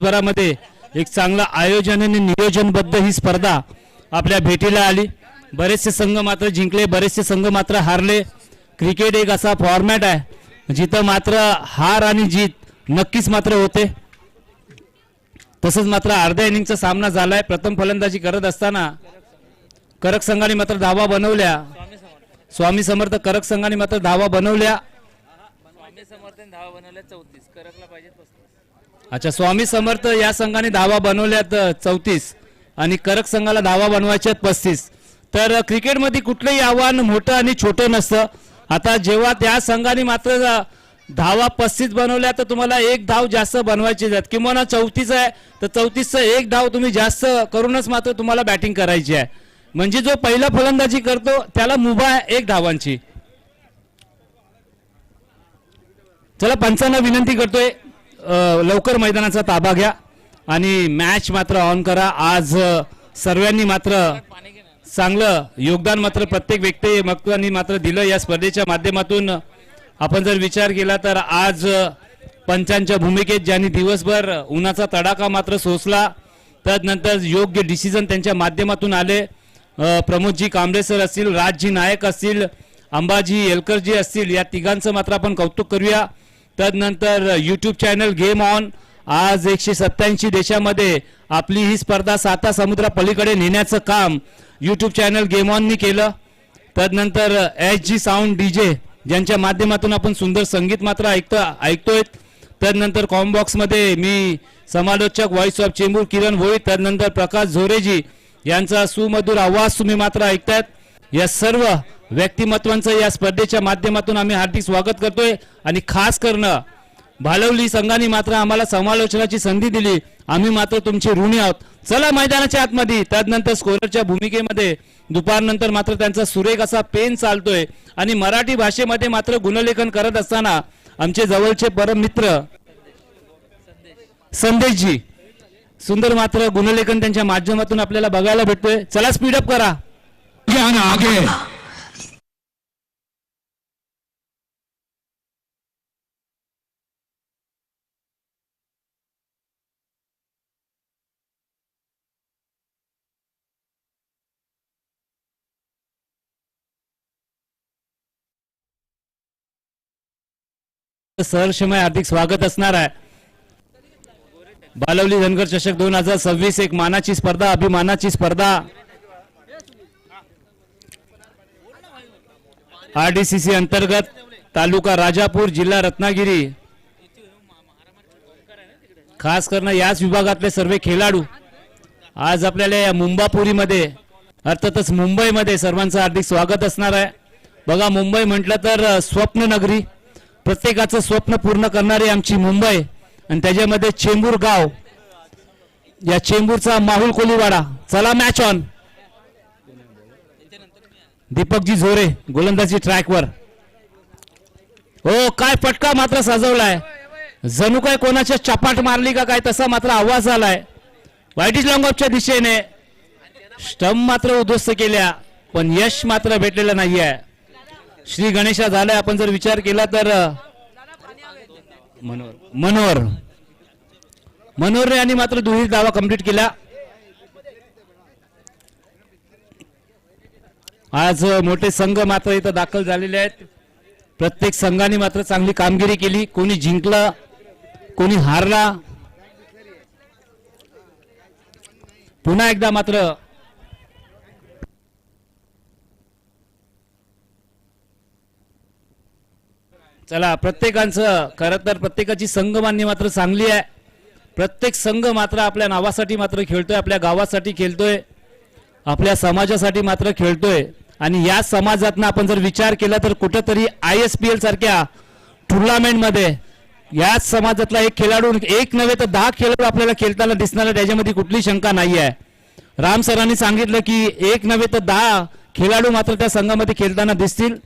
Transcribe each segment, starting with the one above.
भरामध्ये एक चांगलं आयोजन आणि नियोजनबद्ध ही स्पर्धा आपल्या भेटीला आली। बरेचसे संघ मात्र जिंकले, बरेचसे संघ मात्र हारले। क्रिकेट एक असा फॉर्मॅट आहे जिथं मात्र हार आणि जीत नक्कीच मात्र होते। तसंच मात्र अर्ध्या इनिंगचा सामना झालाय। प्रथम फलंदाजी करत असताना करक संघाने मात्र धावा बनवल्या। स्वामी समर्थ करक संघाने मात्र धावा बनवल्या। स्वामी समर्थन धावा बनवल्या 34, करकला पाहिजे 35। अच्छा, स्वामी समर्थ या संघाने धावा बनवल्यात 34 आणि करक संघाला धावा बनवायच्यात 35। तर क्रिकेटमध्ये कुठलंही आव्हान मोठं आणि छोटं नसतं। आता जेव्हा त्या संघाने मात्र धावा 35 बनवल्या तर तुम्हाला एक धाव जास्त बनवायची आहेत, किंवा 34 आहे तर 34चं एक धाव तुम्ही जास्त करूनच मात्र तुम्हाला बॅटिंग करायची आहे। म्हणजे जो पहिला फलंदाजी करतो त्याला मुभा आहे 1 धावांची। चला, पंचांना विनंती करतोय लवकर मैदानाचा ताबा घ्या आणि मॅच मात्र ऑन करा। आज सर्वांनी मात्र चांगलं योगदान मात्र प्रत्येक व्यक्तिमत्वांनी मात्र दिलं या स्पर्धेच्या माध्यमातून। आपण जर विचार केला तर आज पंचांच्या भूमिकेत ज्यांनी दिवसभर उन्हाचा तडाखा मात्र सोसला, त्यानंतर योग्य डिसिजन त्यांच्या माध्यमातून आले। प्रमोदजी कांबळे सर असतील, राजजी नायक असतील, अंबाजी येलकरजी असतील, या तिघांचं मात्र आपण कौतुक करूया। त्यानंतर यूट्यूब चॅनल गेम ऑन आज 187 देशामध्ये आपली ही स्पर्धा 7 समुद्रा पलीकडे नेण्याचं काम यूट्यूब चॅनल गेम ऑननी केलं। त्यानंतर SG साऊंड डीजे ज्यांच्या माध्यमातून आपण सुंदर संगीत मात्र ऐकतोय। त्यानंतर कॉमबॉक्स मध्ये मी समालोचक व्हॉइस ऑफ चेंबूर किरण भोईर, त्यानंतर प्रकाश झोरेजी यांचा सुमधुर आवाज तुम्ही मात्र ऐकतायत। या सर्व व्यक्तिमत्वांचं या स्पर्धेच्या माध्यमातून आम्ही हार्दिक स्वागत करतोय आणि खास करणं भालवली संघाने मात्र आम्हाला समालोचनाची संधी दिली, आम्ही मात्र तुमचे ऋणी आहोत। चला मैदानाच्या आतमध्ये। त्यानंतर स्कोररच्या भूमिकेमध्ये दुपारनंतर मात्र त्यांचा सुरेख असा पेन चालतोय आणि मराठी भाषेमध्ये मात्र गुणलेखन करत असताना आमचे जवळचे परम मित्र संदेशजी सुंदर मात्र गुणलेखन त्यांच्या माध्यमातून आपल्याला बघायला भेटतोय। चला, स्पीडअप करा आगे। सहर्षमय हार्दिक स्वागत असणार आहे। बालवली धनगर चषक 2026 एक मानाची स्पर्धा, अभिमानाची स्पर्धा RDCC अंतर्गत तालुका राजापूर, जिल्हा रत्नागिरी। खास करून याच विभागातले सर्व खेळाडू आज आपल्याला या मुंबापुरीमध्ये अर्थातच मुंबईमध्ये सर्वांचं हार्दिक स्वागत असणार आहे। बघा, मुंबई म्हटलं तर स्वप्न नगरी, प्रत्येकाचं स्वप्न पूर्ण करणारी आमची मुंबई आणि त्याच्यामध्ये चेंबूर गाव, या चेंबूरचा माहुल कोलीवाडा। चला, मॅच ऑन। दीपकजी झोरे गोलंदाजी ट्रॅकवर। हो, काय फटका मात्र सजवलाय, जणू काय कोणाच्या चपाट मारली का काय तसा मात्र आवाज आलाय। वाईट लॉंग ऑफच्या दिशेने स्टंप मात्र उद्ध्वस्त केल्या, पण यश मात्र भेटलेलं नाहीये। श्री गणेशा झालाय। आपण जर विचार केला तर मनोहर यांनी मात्र दुहेरी धावा कंप्लीट केला। आज मोठे संघ मात्र इथं दाखल झालेले आहेत। प्रत्येक संघाने मात्र चांगली कामगिरी केली, कोणी जिंकलं कोणी हारला। पुन्हा एकदा मात्र चला, प्रत्येकांचं खरं तर प्रत्येकाची संघमान्य मात्र चांगली आहे। प्रत्येक संघ मात्र आपल्या नावासाठी मात्र खेळतोय, आपल्या गावासाठी खेळतोय, आपल्या समाजासाठी मात्र खेळतोय। आणि या समाजातनं आपण जर विचार केला तर कुठेतरी ISPL सारख्या टुर्नामेंट मध्ये याच समाजातला एक खेळाडू, एक नव्हे तर 10 खेळाडू आपल्याला खेळताना दिसणार, त्याच्यामध्ये कुठली शंका नाही आहे। राम सरांनी सांगितलं की एक नव्हे तर 10 खेळाडू मात्र त्या संघामध्ये खेळताना दिसतील।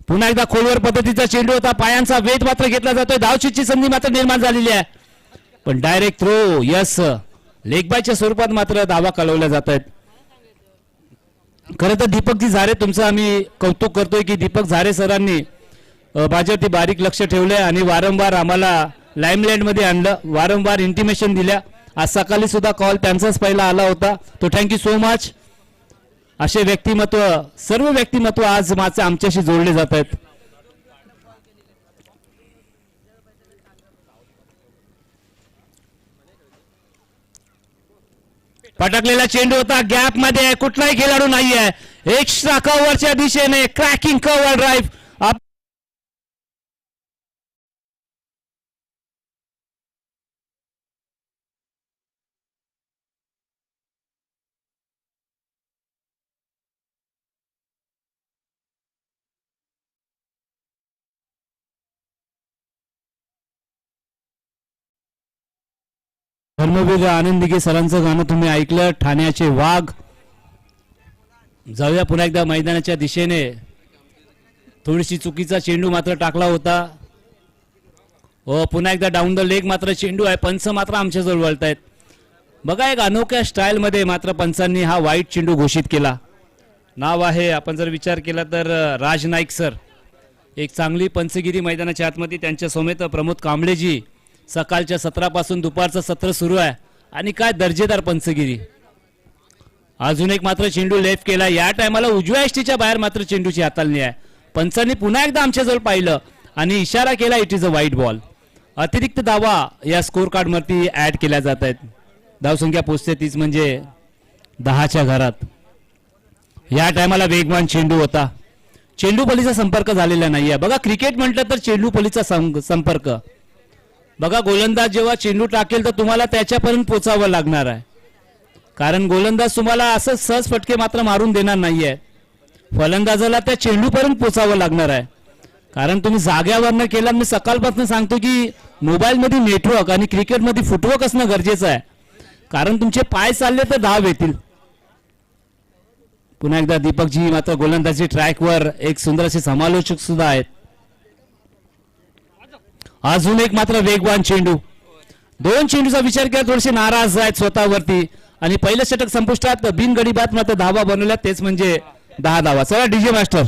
पुन्हा एकदा खोलवर पद्धतीचा चेंडू होता, पायांचा वेध मात्र घेतला जातोय, धावचीची संधी मात्र निर्माण झालेली आहे, पण डायरेक्ट थ्रो, यस लेग बायच्या स्वरूपात मात्र धावा कळवल्या जात आहेत। खरं तर दीपकजी झारे तुमचं आम्ही कौतुक करतोय की दीपक झारे सरांनी माझ्यावरती बारीक लक्ष ठेवलंय आणि वारंवार आम्हाला लाईमलाईटमध्ये आणलं, वारंवार इंटिमेशन दिल्या. आज सकाळी सुद्धा कॉल त्यांचाच पहिला आला होता. तो थँक्यू सो मच. असे व्यक्तिमत्व, सर्व व्यक्तिमत्व आज माझे आमच्याशी जोडले जात आहेत. पटकलेला चेंडू होता, गॅप मध्ये कुठलाही खेळाडू नाहीये. एक्स्ट्रा कव्हरच्या दिशेने क्रॅकिंग कव्हर ड्राईव्ह. धर्मवीर आनंदिके सरांचं गाणं तुम्ही ऐकलं, ठाण्याचे वाघ. जाऊया पुन्हा एकदा मैदानाच्या दिशेने. थोडीशी चुकीचा चेंडू मात्र टाकला होता. हो, पुन्हा एकदा डाऊन द लेग मात्र चेंडू आहे. पंच मात्र आमच्याजवळ वळतायत. बघा, एक अनोख्या स्टाईलमध्ये मात्र पंचांनी हा वाईट चेंडू घोषित केला. नाव आहे, आपण जर विचार केला तर राज नाईक सर. एक चांगली पंचगिरी मैदानाच्या आतमध्ये त्यांच्या समेत प्रमोद कांबळेजी. सकाळच्या सत्रापासून दुपारचं सत्र सुरू आहे आणि काय दर्जेदार पंचगिरी. अजून एक मात्र चेंडू लेफ्ट केला. या टायमाला उजव्या एसटीच्या बाहेर मात्र चेंडूची हाताळणी आहे. पंचांनी पुन्हा एकदा आमच्याजवळ पाहिलं आणि इशारा केला, it is a white ball. अतिरिक्त धावा या स्कोर कार्डवरती ऍड केल्या जात आहेत. धावसंख्या पोचते तीच म्हणजे 10च्या घरात. या टायमाला वेगवान चेंडू होता. चेंडू पलीचा संपर्क झालेला नाहीये. बघा, क्रिकेट म्हटलं तर चेंडू पलीचा संपर्क. बघा, गोलंदाज जेव्हा चेंडू टाकेल तर तुम्हाला त्याच्यापर्यंत पोचावं लागणार आहे, कारण गोलंदाज तुम्हाला असं सहज फटके मात्र मारून देणार नाहीये. फलंदाजाला त्या चेंडूपर्यंत पोचावं लागणार आहे, कारण तुम्ही जाग्यावर न केला. मी सकाळपासून सांगतो की मोबाईलमध्ये नेटवर्क आणि क्रिकेटमध्ये फुटवर्क असणं गरजेचं आहे, कारण तुमचे पाय चालले तर धाव येतील. पुन्हा एकदा दीपकजी मात्र गोलंदाजी ट्रॅकवर एक सुंदर असे समालोचक सुद्धा आहेत. अजून एक मात्र वेगवान चेंडू. दोन चेंडूचा विचार केला, थोडेसे नाराज आहेत स्वतःवरती आणि पहिलं षटक संपुष्टात बिनगडी बाद मात्र धावा बनवल्या, तेच म्हणजे 10 धावा. चला डीजे मास्टर.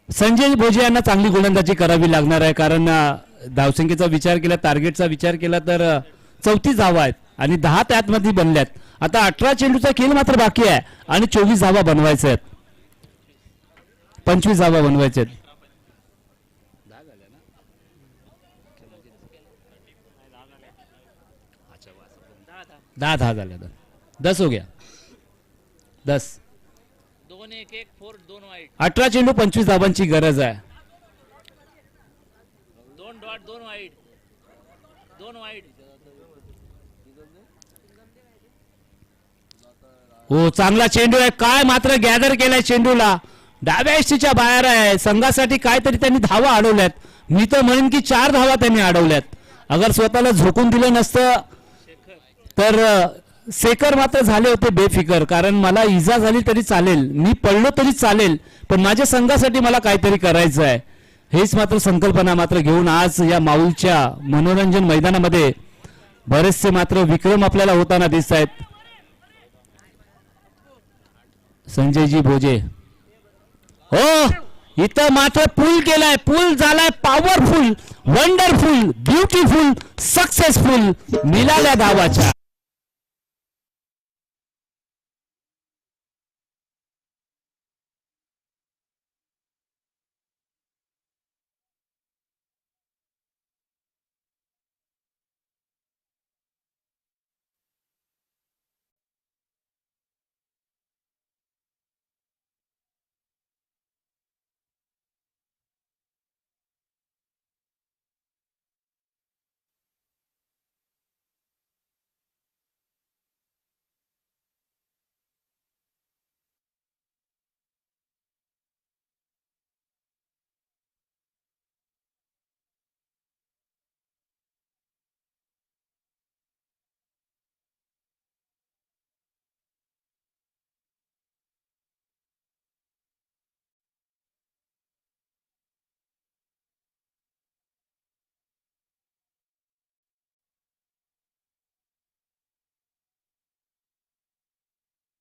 संजय भोजे यांना चांगली गोलंदाजी करावी लागणार आहे, कारण धावसंख्येचा विचार केला, टार्गेटचा विचार केला तर 34 धावा आहेत आणि 10 त्यातमध्ये बनल्यात. आता 18 चेंडूचा खेळ मात्र बाकी आहे आणि 24 धावा बनवायच्या आहेत. 25 धावा बनवायच्या आहेत. 10 झाल्या. 10 हो गया. 10. 2-1-1-4 2 वाईट. 18 चेंडू 25 धावांची गरज आहे. 2 डॉट 2 वाईट. 2 वाईट. हो, चांगला चेंडू आहे. काय मात्र गॅदर केलाय चेंडूला. डाव्या एसटीच्या बाहेर आहे. संघासाठी काहीतरी त्यांनी धावा अडवल्यात. मी तर म्हणेन की 4 धावा त्यांनी अडवल्यात. अगर स्वतःला झोकून दिलं नसतं तर सेकर मात्र झाले होते बेफिकर, कारण मला इजा झाली तरी चालेल, मी पडलो तरी चालेल, पण माझ्या संघासाठी मला काहीतरी करायचं आहे. हेच मात्र संकल्पना मात्र घेऊन आज या माऊलच्या मनोरंजन मैदानामध्ये बरेचसे मात्र विक्रम आपल्याला होताना दिसत आहेत. संजयजी भोजे. हो, इथं मात्र पूल केलाय. पूल झालाय पॉवरफुल, वंडरफुल, ब्युटिफुल, सक्सेसफुल. मिळाल्या धावाच्या.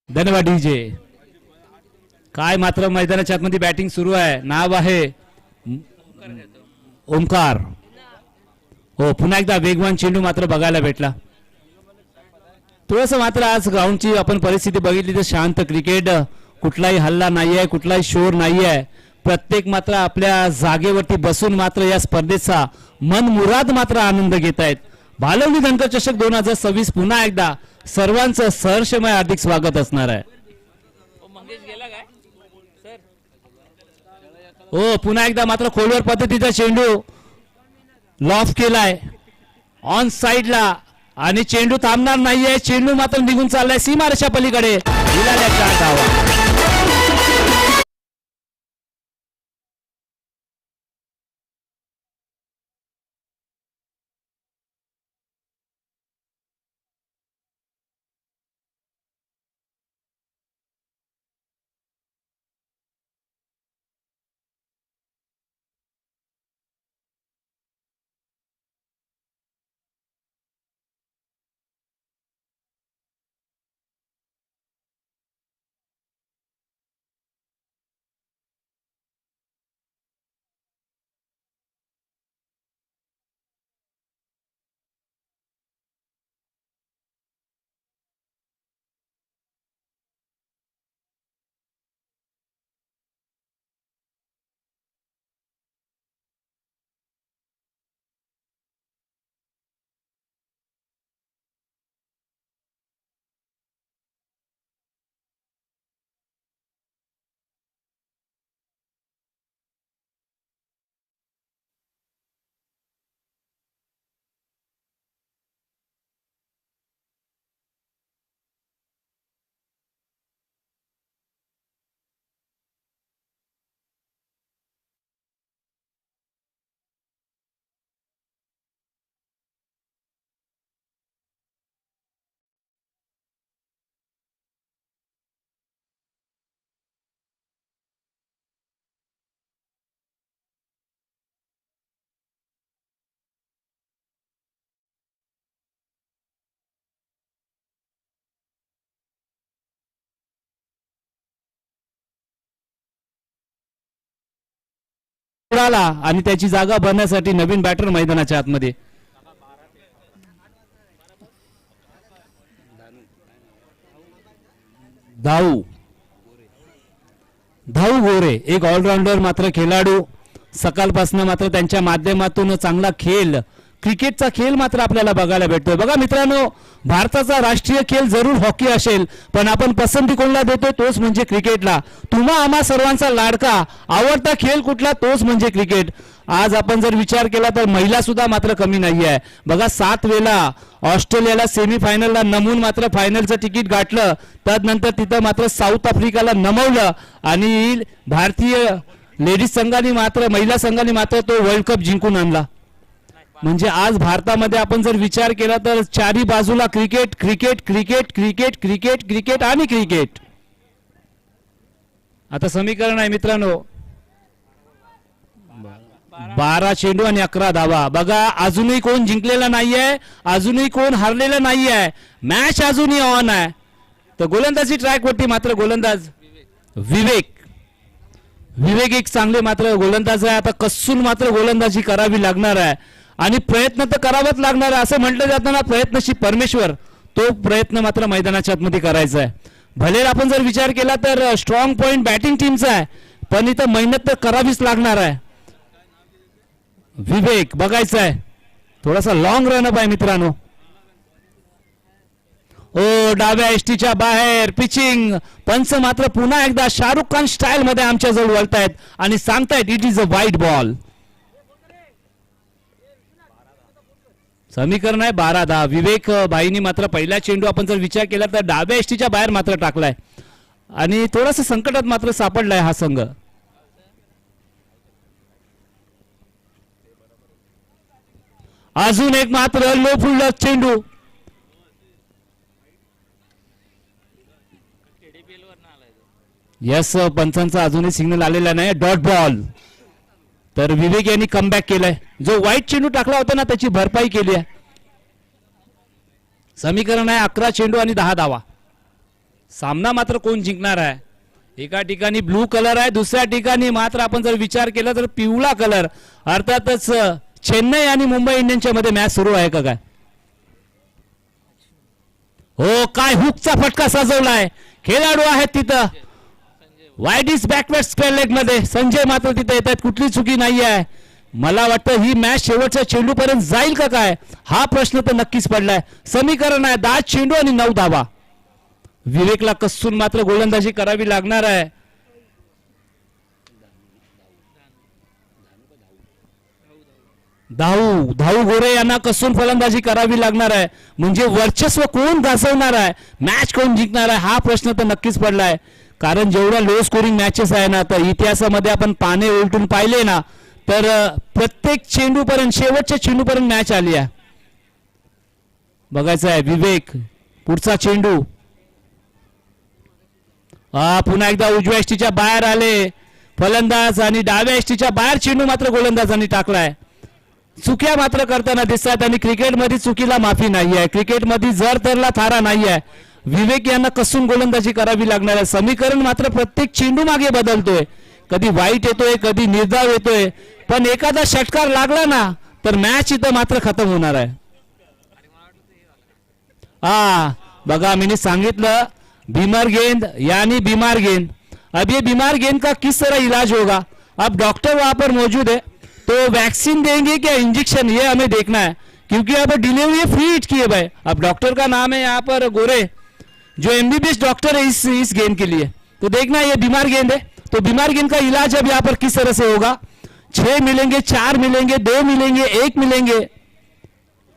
धन्यवाद डीजे. काय मात्र मैदानाच्या आतमध्ये बॅटिंग सुरू आहे. नाव आहे ओमकार. हो, पुन्हा एकदा वेगवान चेंडू मात्र बघायला भेटला. थोडस मात्र आज ग्राउंडची आपण परिस्थिती बघितली तर शांत क्रिकेट, कुठलाही हल्ला नाहीये, कुठलाही शोर नाहीये. प्रत्येक मात्र आपल्या जागेवरती बसून मात्र या स्पर्धेचा मनमुराद मात्र आनंद घेत आहेत. भालवली धनकर चषक 2026 पुन्हा एकदा सर्वांचं सहर्षमय हार्दिक स्वागत असणार आहे. मंगेश गेला काय सर? हो, पुन्हा एकदा मात्र खोलवर पद्धतीचा चेंडू लॉफ केलाय ऑन साइडला आणि चेंडू थांबणार नाहीये. चेंडू मात्र निघून चाललाय सीमारेषा पलीकडे. दिलाल्या 4 धावा. आणि त्याची जागा भरण्यासाठी नवीन बॅटर मैदानाच्या आतमध्ये. धाऊ गोरे एक ऑलराऊंडर मात्र खेळाडू. सकाळपासून मात्र त्यांच्या माध्यमातून चांगला खेळ, क्रिकेटचा खेळ मात्र आपल्याला बघायला भेटतोय. बघा मित्रांनो, भारताचा राष्ट्रीय खेळ जरूर हॉकी असेल, पण आपण पसंती कोणाला देतोय तोच म्हणजे क्रिकेटला. तुम्हा आम्हा सर्वांचा लाडका आवडता खेळ कुठला, तोच म्हणजे क्रिकेट. आज आपण जर विचार केला तर महिला सुद्धा मात्र कमी नाही आहे. बघा 7 वेळा ऑस्ट्रेलियाला सेमीफायनलला नमून मात्र फायनलचं तिकीट गाठलं. त्यानंतर तिथं मात्र साऊथ आफ्रिकाला नमवलं आणि भारतीय लेडीज संघाने मात्र, महिला संघाने मात्र तो वर्ल्ड कप जिंकून आणला. म्हणजे आज भारतामध्ये आपण जर विचार केला तर चारी बाजूला cricket cricket cricket cricket cricket cricket आणि क्रिकेट. आता समीकरण आहे मित्रांनो 12 चेंडू आणि 11 धावा. बघा अजूनही कोण जिंकलेला नाहीये, अजूनही कोण हरलेला नाहीये. मॅच अजूनही ऑन आहे. तर गोलंदाजी ट्रॅक वरती मात्र गोलंदाज विवेक एक चांगले मात्र गोलंदाज आहे. आता कसून मात्र गोलंदाजी करावी लागणार आहे आणि प्रयत्न तर करावाच लागणार आहे. असं म्हटलं जातं ना, प्रयत्नशी परमेश्वर. तो प्रयत्न मात्र मैदानाच्या आतमध्ये करायचा आहे. भले आपण जर विचार केला तर स्ट्रॉंग पॉइंट बॅटिंग टीमचा आहे, पण इथं मेहनत तर करावीच लागणार आहे. विवेक बघायचा आहे, थोडासा लॉंग रनअप आहे मित्रांनो. ओ डाव्या एसटीच्या बाहेर पिचिंग. पंच मात्र पुन्हा एकदा शाहरुख खान स्टाईल मध्ये आमच्या जवळ वळतायत आणि सांगतायत इट इज अ वाईट बॉल. समीकरण आहे 12-10. विवेक भाईनी मात्र पहिला चेंडू आपण जर विचार केला तर डाव्या एसटीच्या बाहेर मात्र टाकलाय आणि थोडासा संकटात मात्र सापडलाय हा संघ. अजून एक मात्र लो फुल चेंडू. यस, पंचांचा अजूनही सिग्नल आलेला नाही. Dot ball. तर विवेक यांनी कमबॅक केलाय. जो वाईट चेंडू टाकला होता ना त्याची भरपाई केली आहे. समीकरण आहे 11 चेंडू आणि 10 धावा. सामना मात्र कोण जिंकणार आहे? एका ठिकाणी ब्लू कलर आहे, दुसऱ्या ठिकाणी मात्र आपण जर विचार केला तर पिवळा कलर. अर्थातच चेन्नई आणि मुंबई इंडियन्सच्या मध्ये मॅच सुरू आहे का काय? हो, काय हुकचा फटका सजवलाय. खेळाडू आहेत तिथं. वाईट इज बॅकवर्ड स्क्वेअर लेग मध्ये संजय मात्र तिथे येत आहेत. कुठली चुकी नाही आहे. मला वाटतं ही मॅच शेवटच्या चेंडू पर्यंत जाईल का काय हा प्रश्न तर नक्कीच पडलाय. समीकरण आहे 10 चेंडू आणि 9 धावा. विवेकला कसून मात्र गोलंदाजी करावी लागणार आहे. धाऊ गोरे यांना कसून फलंदाजी करावी लागणार आहे. म्हणजे वर्चस्व कोण गाजवणार आहे, मॅच कोण जिंकणार आहे हा प्रश्न तर नक्कीच पडलाय. कारण जेवढ्या लो स्कोरिंग मॅचेस आहे ना, तर इतिहासामध्ये आपण पाने उलटून पाहिले ना, तर प्रत्येक चेंडूपर्यंत शेवटच्या चेंडूपर्यंत मॅच आली आहे. बघायचं आहे विवेक पुढचा चेंडू. पुन्हा एकदा उजव्या एष्टीच्या बाहेर आले फलंदाज आणि डाव्या एष्टीच्या बाहेर चेंडू मात्र गोलंदाजांनी टाकलाय. चुक्या मात्र करताना दिसतात आणि क्रिकेटमध्ये चुकीला माफी नाही आहे. क्रिकेटमध्ये जर तरला थारा नाही आहे. विवेक यांना कसून गोलंदाजी करावी लागणार आहे. समीकरण मात्र प्रत्येक चेंडू मागे बदलतोय. कधी वाईट येतोय, कधी निर्धाव येतोय, पण एखादा षटकार लागला ना तर मॅच इथं मात्र खतम होणार आहे. बघा मी सांगितलं बीमार गेंद यानी बीमार गेंद. अब ये बीमार गेंद का किस तरह इलाज होगा? अब डॉक्टर वहां पर मौजूद है, तो वैक्सीन देंगे क्या इंजेक्शन, ये हमें देखना है. क्योंकि यहाँ पर डिलीवरी फ्री हिट की है भाई. अब डॉक्टर का नाम है यहाँ पर गोरे, जो एमबीबीएस डॉक्टर है इस गेंद के लिए. तो देखना ये बीमार गेंद है, तो बीमार गेंद का इलाज अब यहाँ पर किस तरह से होगा. 6 मिलेंगे, 4 मिलेंगे, 2 मिलेंगे, 1 मिलेंगे.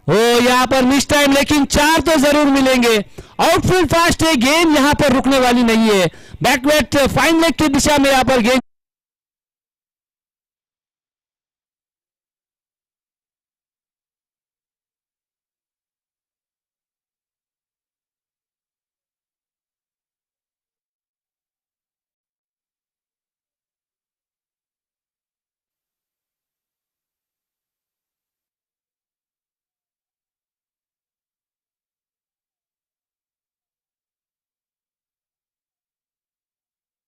हो यहाँ पर मिस टाइम, लेकिन 4 तो जरूर मिलेंगे. आउटफील्ड फास्ट है, गेंद यहाँ पर रुकने वाली नहीं है. बैकवेट फाइन लेग की दिशा में यहाँ पर गेंद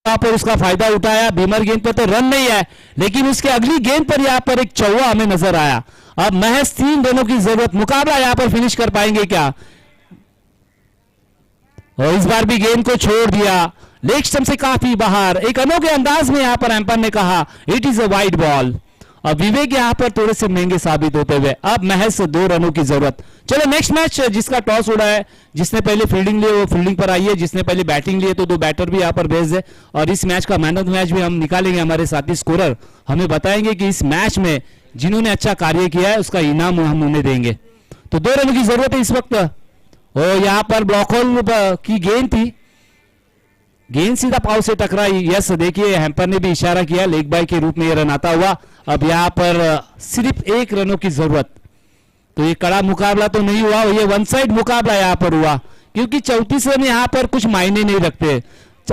पर उसका फायदा उठाया. बीमर गेंद पर तो रन नहीं है, लेकिन उसके अगली गेंद पर यहाँ पर एक चौवा हमें नजर आया. अब महज 3 रनों की जरूरत. मुकाबला यहाँ पर फिनिश कर पाएंगे क्या? और इस बार भी गेंद को छोड़ दिया लेग स्टंप से काफी बाहर. एक अनोखे अंदाज में यहाँ पर एम्पायर ने कहा it is a wide ball. अब विवेक यहाँ पर थोड़े से महंगे साबित होते हुए अब महज 2 रनों की जरूरत. चलो नेक्स्ट मैच जिसका टॉस उड़ा है, जिसने पहले फील्डिंग ली वो फील्डिंग पर आई है, जिसने पहले बैटिंग ली है तो 2 बैटर भी यहाँ पर भेज दे. और इस मैच का मैन ऑफ द मैच भी हम निकालेंगे. हमारे साथी स्कोरर हमें बताएंगे कि इस मैच में जिन्होंने अच्छा कार्य किया है उसका इनाम हम उन्हें देंगे. तो 2 रनों की जरूरत है इस वक्त. और यहाँ पर ब्लॉक होल की गेंद थी, गेंद सीधा पाव से टकराई. यस देखिए हैम्पर ने भी इशारा किया लेग बाय के रूप में यह रन आता हुआ. अब यहाँ पर सिर्फ 1 रनों की जरूरत. तो ये कड़ा मुकाबला तो नहीं हुआ, ये वन साइड मुकाबला यहाँ पर हुआ, क्योंकि 34 रन यहाँ पर कुछ मायने नहीं रखते.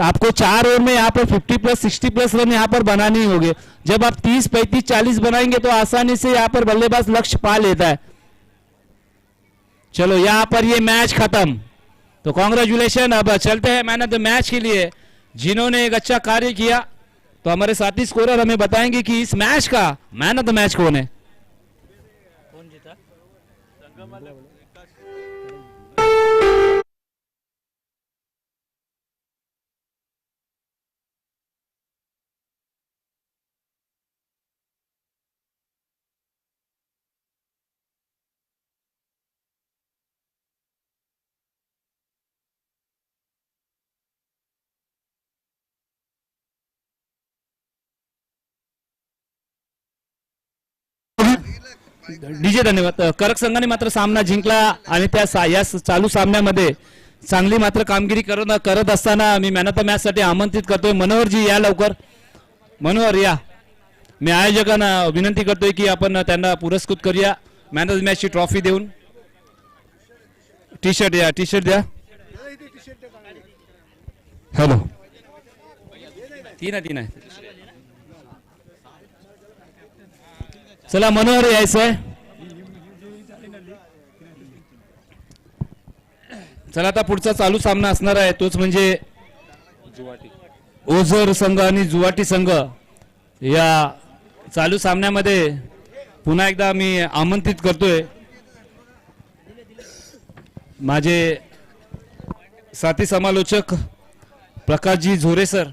आपको 4 ओवर में यहाँ पर 50 प्लस 60 प्लस रन यहाँ पर बनाने ही होंगे. जब आप 30 35 40 बनाएंगे तो आसानी से यहाँ पर बल्लेबाज लक्ष्य पा लेता है. चलो यहाँ पर ये मैच खत्म. तो कॉन्ग्रेचुलेशन. अब चलते हैं मैन ऑफ द मैच के लिए जिन्होंने एक अच्छा कार्य किया. तो हमारे साथी स्कोरर हमें बताएंगे कि इस मैच का मैन ऑफ द मैच कौन है. कोण जीता? डीजे धन्यवाद. करक संघाने मात्र सामना जिंकला आणि या चालू सामन्यामध्ये चांगली मात्र कामगिरी करत असताना मी मॅन ऑफ द मॅच साठी आमंत्रित करतोय मनोहरजी. या लवकर. मनोहर या. मी आयोजकांना विनंती करतोय की आपण त्यांना पुरस्कृत करूया मॅन ऑफ द मॅच ची ट्रॉफी देऊन. टी शर्ट या, टी शर्ट द्या. हॅलो 3 आहे. चला मनोहर यायचंय. चला आता पुढचा चालू सामना असणार आहे तोच म्हणजे जुवाटी ओझर संघ आणि जुवाटी संघ या चालू सामन्यामध्ये पुन्हा एकदा मी आमंत्रित करतोय माझे साथी समालोचक प्रकाशजी झोरे सर.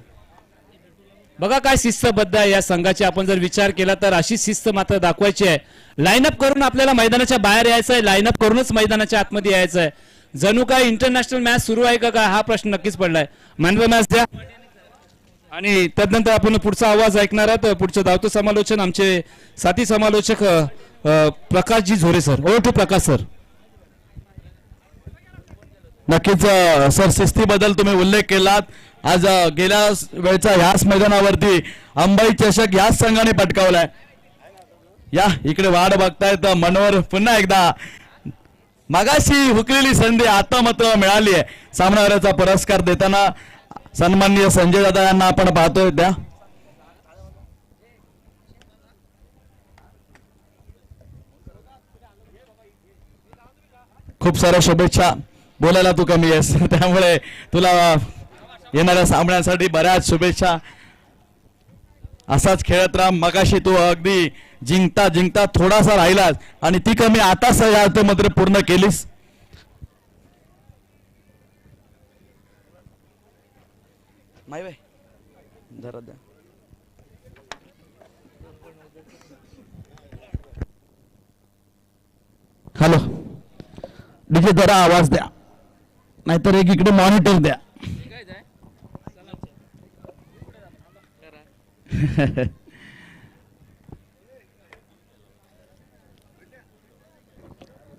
बघा काय शिस्तबद्ध आहे या संघाची. आपण जर विचार केला तर अशी शिस्त मात्र दाखवायची आहे. लाईनअप करून आपल्याला मैदानाच्या बाहेर यायचं आहे, लाईनअप करूनच मैदानाच्या आतमध्ये यायचं आहे. जणू काय इंटरनॅशनल मॅच सुरू आहे का काय हा प्रश्न नक्कीच पडलाय. मॅन ऑफ द मॅच द्या आणि त्यानंतर आपण पुढचा आवाज ऐकणार आहात. पुढचं धावतं समालोचन आमचे साथी समालोचक Prakashji Zore sir. Over to Prakash sir. नक्कीच सर, शिस्तीबद्दल तुम्ही उल्लेख केलात. आज गेल्या वेळचा ह्याच मैदानावरती अंबाई चषक याच संघाने पटकावलाय. या इकडे वाढ बघतायत मनोहर. पुन्हा एकदा मगाशी हुकलेली संधी आता मात्र मिळाली आहे. सामनावीराचा पुरस्कार देताना सन्माननीय संजय दादा यांना आपण पाहतोय. द्या खूप साऱ्या शुभेच्छा. बोलायला तू कमी आहेस त्यामुळे तुला येणाऱ्या सामन्यासाठी बऱ्याच शुभेच्छा. असाच खेळत राहा. मगाशी तू अगदी जिंकता जिंकता थोडासा राहिलास आणि ती कमी आता सह्या मात्र पूर्ण केलीस. जरा द्या. हॅलो डीजे, जरा आवाज द्या, नाहीतर एक इकडे मॉनिटर द्या.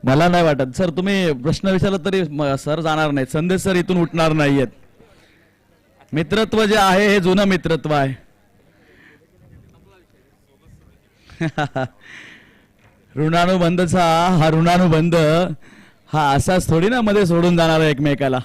मला नाही वाटत सर, तुम्ही प्रश्न विचारला तरी सर जाणार नाहीत. संदेश सर इथून उठणार नाहीयेत. मित्रत्व जे आहे हे जुनं मित्रत्व आहे. ऋणानुबंधचा हा ऋणानुबंध हा असाच थोडी ना मध्ये सोडून जाणार आहे एकमेकाला.